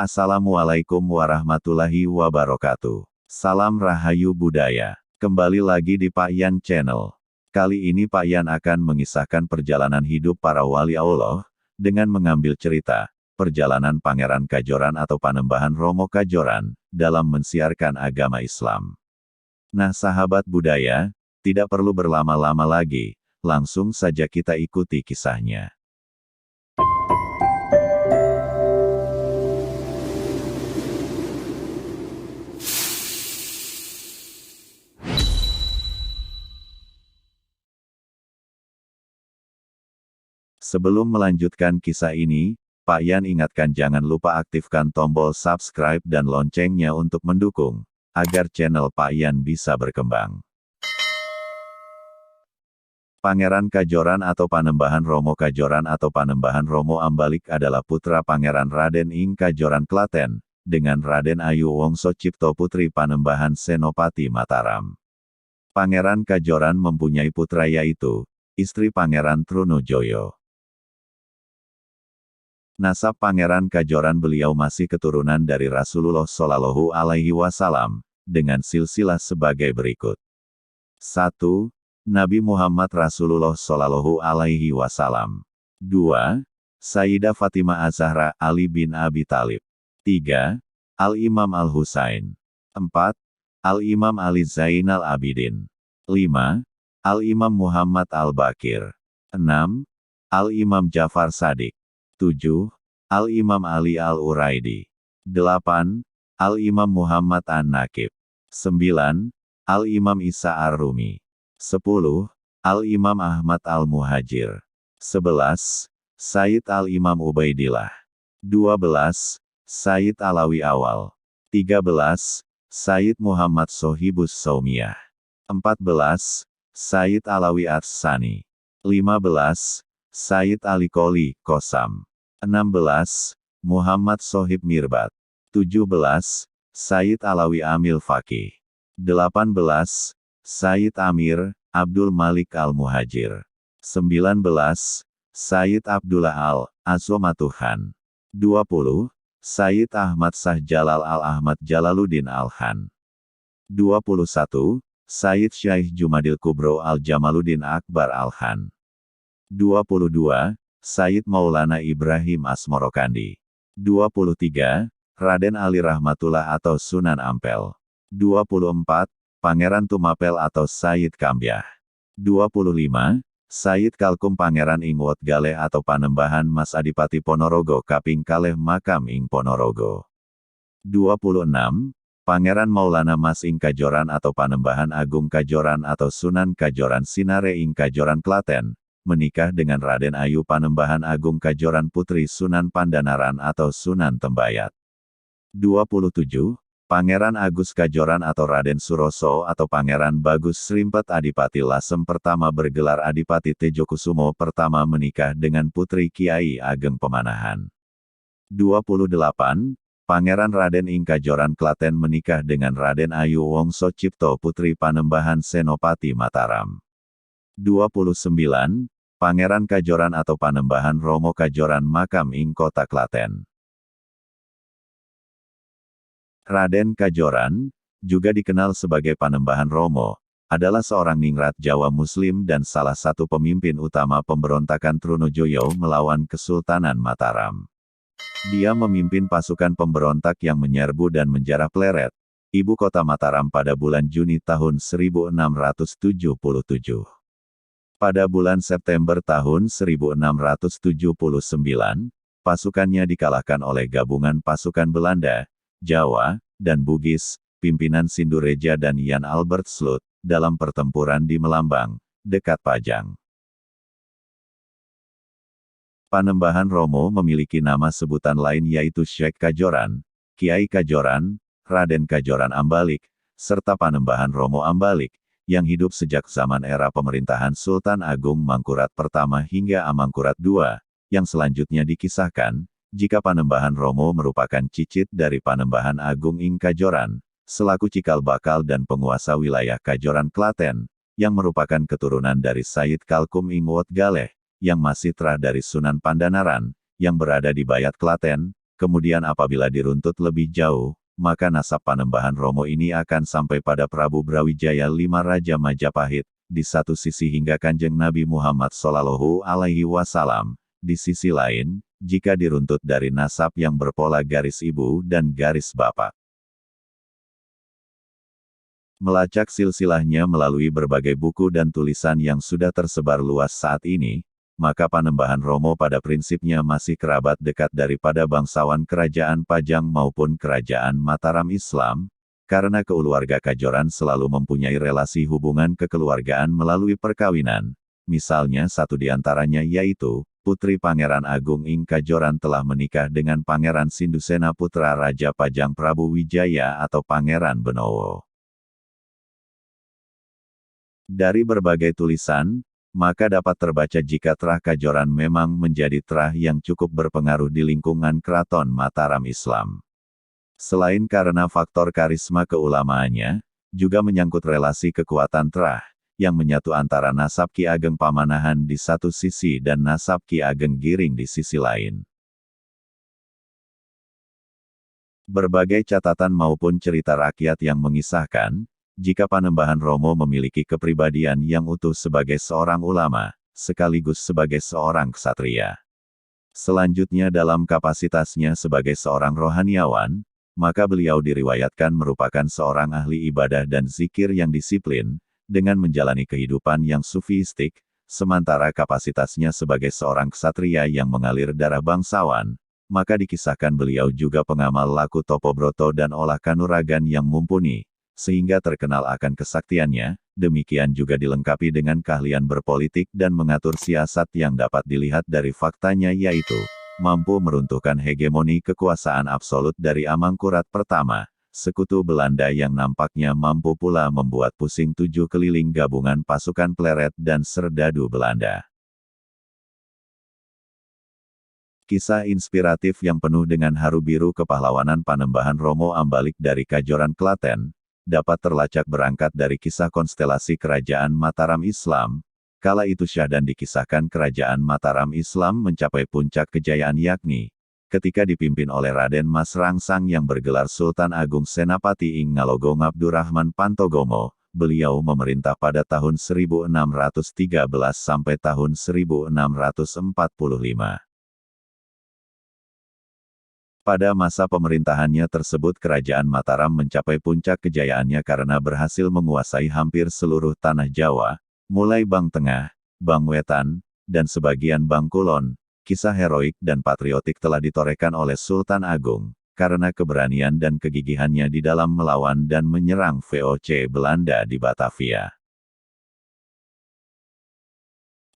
Assalamualaikum warahmatullahi wabarakatuh. Salam Rahayu Budaya. Kembali lagi di Pak Yan Channel. Kali ini Pak Yan akan mengisahkan perjalanan hidup para wali Allah, dengan mengambil cerita, perjalanan Pangeran Kajoran atau Panembahan Romo Kajoran, dalam mensiarkan agama Islam. Nah sahabat budaya, tidak perlu berlama-lama lagi, langsung saja kita ikuti kisahnya. Sebelum melanjutkan kisah ini, Pak Yan ingatkan jangan lupa aktifkan tombol subscribe dan loncengnya untuk mendukung, agar channel Pak Yan bisa berkembang. Pangeran Kajoran atau Panembahan Romo Kajoran atau Panembahan Romo Ambalik adalah putra Pangeran Raden ing Kajoran Klaten, dengan Raden Ayu Wongso Cipto Putri Panembahan Senopati Mataram. Pangeran Kajoran mempunyai putra yaitu, istri Pangeran Trunojoyo. Nasab Pangeran Kajoran beliau masih keturunan dari Rasulullah Shallallahu Alaihi Wasallam, dengan silsilah sebagai berikut. 1. Nabi Muhammad Rasulullah Shallallahu Alaihi Wasallam. 2. Sayyidah Fatimah Az-Zahra Ali bin Abi Thalib. 3. Al-Imam Al-Husain. 4. Al-Imam Ali Zainal Abidin. 5. Al-Imam Muhammad Al-Bakir. 6. Al-Imam Ja'far Shadiq. 7. Al-Imam Ali Al-Uraidi. 8. Al-Imam Muhammad An-Nakib. 9. Al-Imam Isa Ar-Rumi. 10. Al-Imam Ahmad Al-Muhajir. 11. Sayyid Al-Imam Ubaidillah. 12. Sayyid Alawi Awal. 13. Sayyid Muhammad Sohibus Saumiyah. 14. Sayyid Alawi Ats-Sani. 15. Sayyid Ali Qoli Kosam. 16. Muhammad Sohib Mirbat. 17. Sayyid Alawi Amil Faqih. 18. Sayyid Amir Abdul Malik Al-Muhajir. 19. Sayyid Abdullah Al-Azomatuhan. 20. Sayyid Ahmad Shah Jalal Al-Ahmad Jalaluddin Al-Han. 21. Sayyid Syaikh Jumadil Kubro Al-Jamaluddin Akbar Al-Han. 22. Sayyid Maulana Ibrahim Asmorokandi. 23. Raden Ali Rahmatullah atau Sunan Ampel. 24. Pangeran Tumapel atau Sayyid Kambyah. 25. Sayyid Kalkum Pangeran ing Wot Galeh atau Panembahan Mas Adipati Ponorogo Kaping Kaleh Makam ing Ponorogo. 26. Pangeran Maulana Mas ing Kajoran atau Panembahan Agung Kajoran atau Sunan Kajoran Sinare ing Kajoran Klaten, menikah dengan Raden Ayu Panembahan Agung Kajoran Putri Sunan Pandanaran atau Sunan Tembayat. 27. Pangeran Agus Kajoran atau Raden Suroso atau Pangeran Bagus Srimpet Adipati Lasem pertama bergelar Adipati Tejokusumo pertama menikah dengan Putri Kiai Ageng Pemanahan. 28. Pangeran Raden ing Kajoran Klaten menikah dengan Raden Ayu Wongso Cipto Putri Panembahan Senopati Mataram. 29. Pangeran Kajoran atau Panembahan Romo Kajoran makam ing Kota Klaten. Raden Kajoran, juga dikenal sebagai Panembahan Romo, adalah seorang ningrat Jawa Muslim dan salah satu pemimpin utama pemberontakan Trunojoyo melawan Kesultanan Mataram. Dia memimpin pasukan pemberontak yang menyerbu dan menjarah Pleret, ibu kota Mataram pada bulan Juni tahun 1677. Pada bulan September tahun 1679, pasukannya dikalahkan oleh gabungan pasukan Belanda, Jawa, dan Bugis, pimpinan Sindureja dan Jan Albert Sluit, dalam pertempuran di Melambang, dekat Pajang. Panembahan Romo memiliki nama sebutan lain yaitu Syekh Kajoran, Kiai Kajoran, Raden Kajoran Ambalik, serta Panembahan Romo Ambalik, yang hidup sejak zaman era pemerintahan Sultan Agung Mangkurat I hingga Amangkurat II, yang selanjutnya dikisahkan, jika Panembahan Romo merupakan cicit dari Panembahan Agung ing Kajoran, selaku cikal bakal dan penguasa wilayah Kajoran Klaten, yang merupakan keturunan dari Sayyid Kalkum ing Wot Galeh, yang masih terah dari Sunan Pandanaran, yang berada di Bayat Klaten, Kemudian apabila diruntut lebih jauh, maka nasab Panembahan Romo ini akan sampai pada Prabu Brawijaya V Raja Majapahit, di satu sisi hingga Kanjeng Nabi Muhammad Shallallahu Alaihi Wasallam. Di sisi lain, jika diruntut dari nasab yang berpola garis ibu dan garis bapak. Melacak silsilahnya melalui berbagai buku dan tulisan yang sudah tersebar luas saat ini, maka Panembahan Romo pada prinsipnya masih kerabat dekat daripada bangsawan Kerajaan Pajang maupun Kerajaan Mataram Islam, karena keluarga Kajoran selalu mempunyai relasi hubungan kekeluargaan melalui perkawinan. Misalnya satu di antaranya yaitu, Putri Pangeran Agung Ing Kajoran telah menikah dengan Pangeran Sindusena putra Raja Pajang Prabu Wijaya atau Pangeran Benowo. Dari berbagai tulisan, maka dapat terbaca jika Trah Kajoran memang menjadi trah yang cukup berpengaruh di lingkungan Keraton Mataram Islam. Selain karena faktor karisma keulamaannya, juga menyangkut relasi kekuatan trah, yang menyatu antara nasab Ki Ageng Pamanahan di satu sisi dan nasab Ki Ageng Giring di sisi lain. Berbagai catatan maupun cerita rakyat yang mengisahkan, jika Panembahan Romo memiliki kepribadian yang utuh sebagai seorang ulama, sekaligus sebagai seorang ksatria. Selanjutnya dalam kapasitasnya sebagai seorang rohaniawan, maka beliau diriwayatkan merupakan seorang ahli ibadah dan zikir yang disiplin, dengan menjalani kehidupan yang sufistik, sementara kapasitasnya sebagai seorang ksatria yang mengalir darah bangsawan, maka dikisahkan beliau juga pengamal laku Topobroto dan olah kanuragan yang mumpuni, sehingga terkenal akan kesaktiannya. Demikian juga dilengkapi dengan keahlian berpolitik dan mengatur siasat yang dapat dilihat dari faktanya yaitu, mampu meruntuhkan hegemoni kekuasaan absolut dari Amangkurat pertama, sekutu Belanda yang nampaknya mampu pula membuat pusing 7 keliling gabungan pasukan pleret dan serdadu Belanda. Kisah inspiratif yang penuh dengan haru biru kepahlawanan Panembahan Romo Ambalik dari Kajoran Klaten, dapat terlacak berangkat dari kisah konstelasi Kerajaan Mataram Islam. Kala itu Syahdan dikisahkan Kerajaan Mataram Islam mencapai puncak kejayaan yakni, ketika dipimpin oleh Raden Mas Rangsang yang bergelar Sultan Agung Senapati Ing Ngalogong Abdurrahman Pantogomo, beliau memerintah pada tahun 1613 sampai tahun 1645. Pada masa pemerintahannya tersebut Kerajaan Mataram mencapai puncak kejayaannya karena berhasil menguasai hampir seluruh tanah Jawa, mulai Bang Tengah, Bang Wetan, dan sebagian Bang Kulon. Kisah heroik dan patriotik telah ditorehkan oleh Sultan Agung, karena keberanian dan kegigihannya di dalam melawan dan menyerang VOC Belanda di Batavia.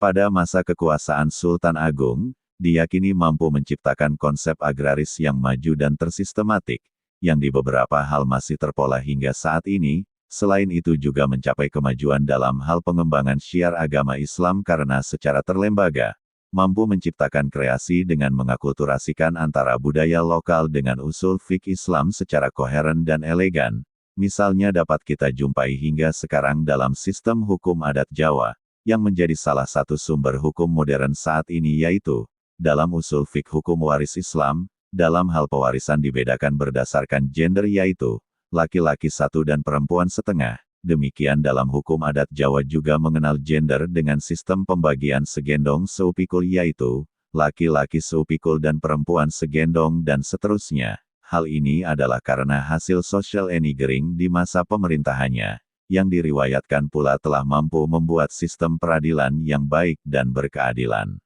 Pada masa kekuasaan Sultan Agung, diyakini mampu menciptakan konsep agraris yang maju dan tersistematik, yang di beberapa hal masih terpola hingga saat ini. Selain itu juga mencapai kemajuan dalam hal pengembangan syiar agama Islam karena secara terlembaga, mampu menciptakan kreasi dengan mengakulturasikan antara budaya lokal dengan usul fiqh Islam secara koheren dan elegan. Misalnya dapat kita jumpai hingga sekarang dalam sistem hukum adat Jawa, yang menjadi salah satu sumber hukum modern saat ini yaitu, dalam usul fiqh hukum waris Islam, dalam hal pewarisan dibedakan berdasarkan gender yaitu, laki-laki 1 dan perempuan setengah. Demikian dalam hukum adat Jawa juga mengenal gender dengan sistem pembagian segendong seupikul yaitu, laki-laki seupikul dan perempuan segendong dan seterusnya. Hal ini adalah karena hasil social engineering di masa pemerintahannya, yang diriwayatkan pula telah mampu membuat sistem peradilan yang baik dan berkeadilan.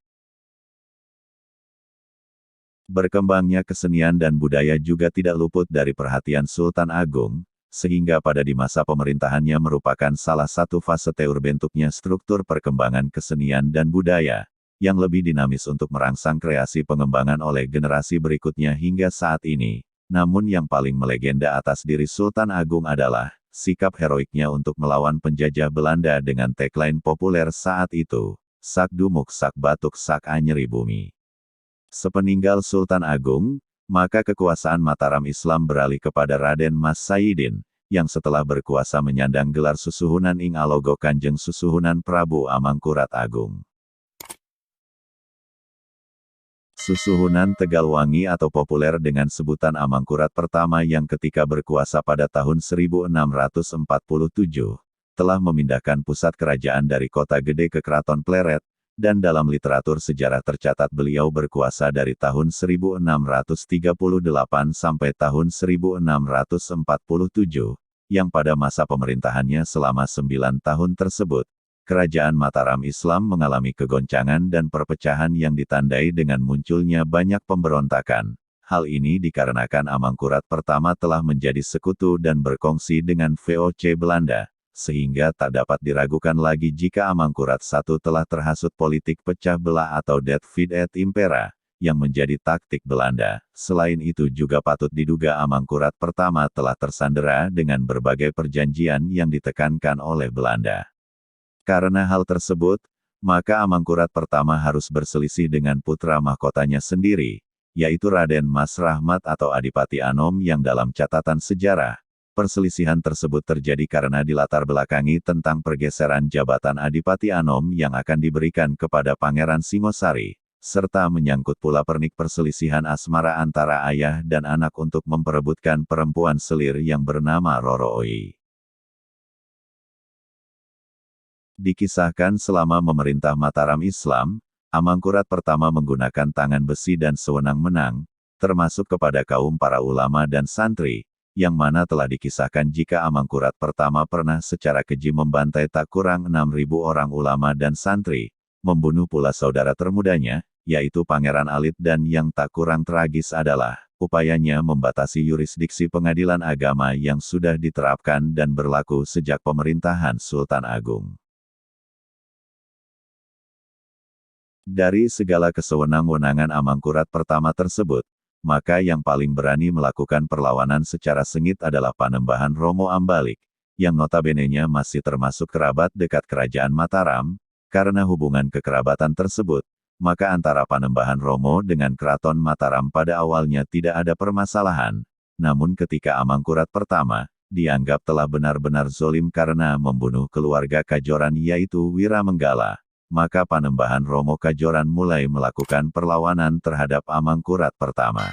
Berkembangnya kesenian dan budaya juga tidak luput dari perhatian Sultan Agung, sehingga pada di masa pemerintahannya merupakan salah satu fase terbentuknya struktur perkembangan kesenian dan budaya, yang lebih dinamis untuk merangsang kreasi pengembangan oleh generasi berikutnya hingga saat ini. Namun yang paling melegenda atas diri Sultan Agung adalah, sikap heroiknya untuk melawan penjajah Belanda dengan tagline populer saat itu, Sak Dumuk Sak Batuk Sak Anyeri Bumi. Sepeninggal Sultan Agung, maka kekuasaan Mataram Islam beralih kepada Raden Mas Saidin, yang setelah berkuasa menyandang gelar Susuhunan Ing Alogo Kanjeng Susuhunan Prabu Amangkurat Agung. Susuhunan Tegalwangi atau populer dengan sebutan Amangkurat pertama yang ketika berkuasa pada tahun 1647, telah memindahkan pusat kerajaan dari kota gede ke Keraton Pleret, dan dalam literatur sejarah tercatat beliau berkuasa dari tahun 1638 sampai tahun 1647, yang pada masa pemerintahannya selama 9 tahun tersebut, Kerajaan Mataram Islam mengalami kegoncangan dan perpecahan yang ditandai dengan munculnya banyak pemberontakan. Hal ini dikarenakan Amangkurat pertama telah menjadi sekutu dan berkongsi dengan VOC Belanda, sehingga tak dapat diragukan lagi jika Amangkurat I telah terhasut politik pecah belah atau Divide et Impera, yang menjadi taktik Belanda. Selain itu juga patut diduga Amangkurat pertama telah tersandera dengan berbagai perjanjian yang ditekankan oleh Belanda. Karena hal tersebut, maka Amangkurat pertama harus berselisih dengan putra mahkotanya sendiri, yaitu Raden Mas Rahmat atau Adipati Anom yang dalam catatan sejarah, perselisihan tersebut terjadi karena dilatar belakangi tentang pergeseran jabatan Adipati Anom yang akan diberikan kepada Pangeran Singosari, serta menyangkut pula pernik perselisihan asmara antara ayah dan anak untuk memperebutkan perempuan selir yang bernama Roro Oi. Dikisahkan selama memerintah Mataram Islam, Amangkurat pertama menggunakan tangan besi dan sewenang-wenang, termasuk kepada kaum para ulama dan santri, yang mana telah dikisahkan jika Amangkurat pertama pernah secara keji membantai tak kurang 6.000 orang ulama dan santri, membunuh pula saudara termudanya, yaitu Pangeran Alit, dan yang tak kurang tragis adalah upayanya membatasi yurisdiksi pengadilan agama yang sudah diterapkan dan berlaku sejak pemerintahan Sultan Agung. Dari segala kesewenang-wenangan Amangkurat pertama tersebut, maka yang paling berani melakukan perlawanan secara sengit adalah Panembahan Romo Ambalik, yang notabene-nya masih termasuk kerabat dekat Kerajaan Mataram. Karena hubungan kekerabatan tersebut, maka antara Panembahan Romo dengan Keraton Mataram pada awalnya tidak ada permasalahan. Namun ketika Amangkurat pertama, dianggap telah benar-benar zolim karena membunuh keluarga Kajoran yaitu Wiramenggala, maka Panembahan Romo Kajoran mulai melakukan perlawanan terhadap Amangkurat pertama.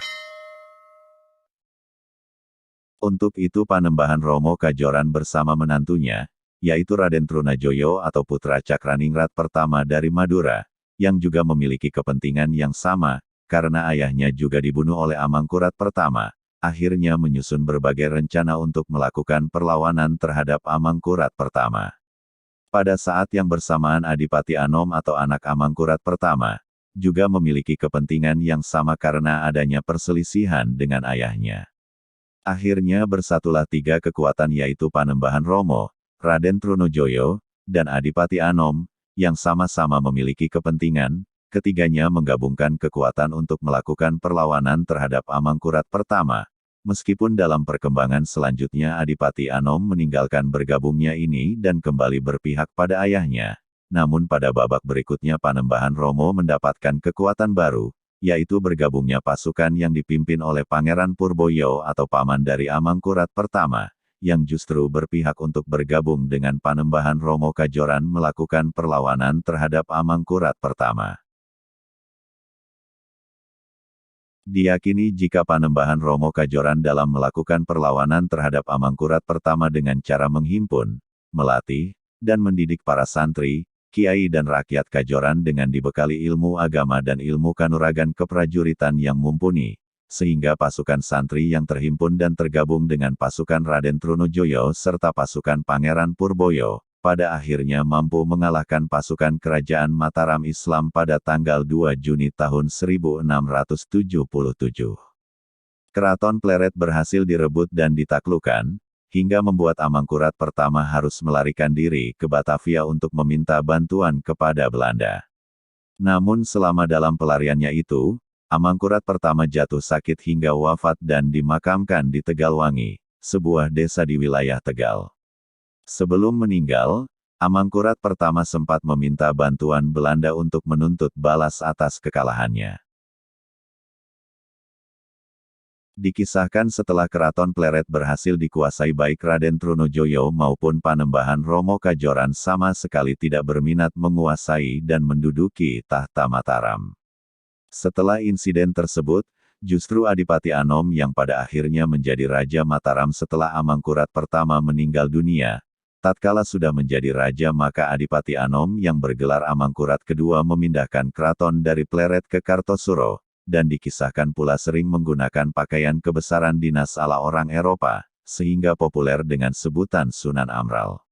Untuk itu Panembahan Romo Kajoran bersama menantunya, yaitu Raden Trunajoyo atau putra Cakraningrat pertama dari Madura, yang juga memiliki kepentingan yang sama, karena ayahnya juga dibunuh oleh Amangkurat pertama, akhirnya menyusun berbagai rencana untuk melakukan perlawanan terhadap Amangkurat pertama. Pada saat yang bersamaan Adipati Anom atau anak Amangkurat pertama, juga memiliki kepentingan yang sama karena adanya perselisihan dengan ayahnya. Akhirnya bersatulah tiga kekuatan yaitu Panembahan Romo, Raden Trunojoyo, dan Adipati Anom, yang sama-sama memiliki kepentingan, ketiganya menggabungkan kekuatan untuk melakukan perlawanan terhadap Amangkurat pertama. Meskipun dalam perkembangan selanjutnya Adipati Anom meninggalkan bergabungnya ini dan kembali berpihak pada ayahnya, namun pada babak berikutnya Panembahan Romo mendapatkan kekuatan baru, yaitu bergabungnya pasukan yang dipimpin oleh Pangeran Purboyo atau paman dari Amangkurat pertama, yang justru berpihak untuk bergabung dengan Panembahan Romo Kajoran melakukan perlawanan terhadap Amangkurat pertama. Diyakini jika Panembahan Romo Kajoran dalam melakukan perlawanan terhadap Amangkurat pertama dengan cara menghimpun, melatih, dan mendidik para santri, kiai dan rakyat Kajoran dengan dibekali ilmu agama dan ilmu kanuragan keprajuritan yang mumpuni, sehingga pasukan santri yang terhimpun dan tergabung dengan pasukan Raden Trunojoyo serta pasukan Pangeran Purboyo, pada akhirnya mampu mengalahkan pasukan Kerajaan Mataram Islam pada tanggal 2 Juni tahun 1677. Keraton Pleret berhasil direbut dan ditaklukkan, hingga membuat Amangkurat pertama harus melarikan diri ke Batavia untuk meminta bantuan kepada Belanda. Namun selama dalam pelariannya itu, Amangkurat pertama jatuh sakit hingga wafat dan dimakamkan di Tegalwangi, sebuah desa di wilayah Tegal. Sebelum meninggal, Amangkurat pertama sempat meminta bantuan Belanda untuk menuntut balas atas kekalahannya. Dikisahkan setelah Keraton Pleret berhasil dikuasai baik Raden Trunojoyo maupun Panembahan Romo Kajoran sama sekali tidak berminat menguasai dan menduduki tahta Mataram. Setelah insiden tersebut, justru Adipati Anom yang pada akhirnya menjadi Raja Mataram setelah Amangkurat pertama meninggal dunia. Tatkala sudah menjadi raja maka Adipati Anom yang bergelar Amangkurat kedua memindahkan keraton dari Pleret ke Kartosuro, dan dikisahkan pula sering menggunakan pakaian kebesaran dinas ala orang Eropa, sehingga populer dengan sebutan Sunan Amral.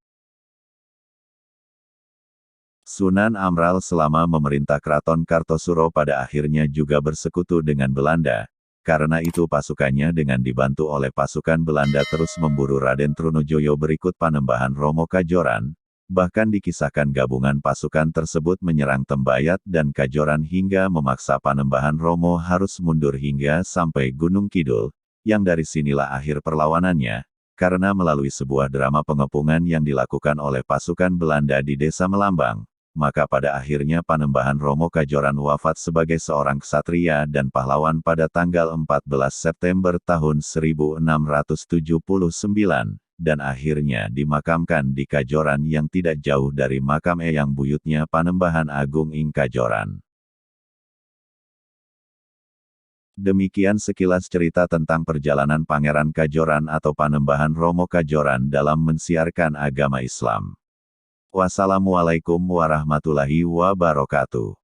Sunan Amral selama memerintah Keraton Kartosuro pada akhirnya juga bersekutu dengan Belanda. Karena itu pasukannya dengan dibantu oleh pasukan Belanda terus memburu Raden Trunojoyo berikut Panembahan Romo Kajoran. Bahkan dikisahkan gabungan pasukan tersebut menyerang Tembayat dan Kajoran hingga memaksa Panembahan Romo harus mundur hingga sampai Gunung Kidul, yang dari sinilah akhir perlawanannya, karena melalui sebuah drama pengepungan yang dilakukan oleh pasukan Belanda di Desa Melambang. Maka pada akhirnya Panembahan Romo Kajoran wafat sebagai seorang ksatria dan pahlawan pada tanggal 14 September tahun 1679, dan akhirnya dimakamkan di Kajoran yang tidak jauh dari makam eyang buyutnya Panembahan Agung ing Kajoran. Demikian sekilas cerita tentang perjalanan Pangeran Kajoran atau Panembahan Romo Kajoran dalam mensiarkan agama Islam. Wassalamualaikum warahmatullahi wabarakatuh.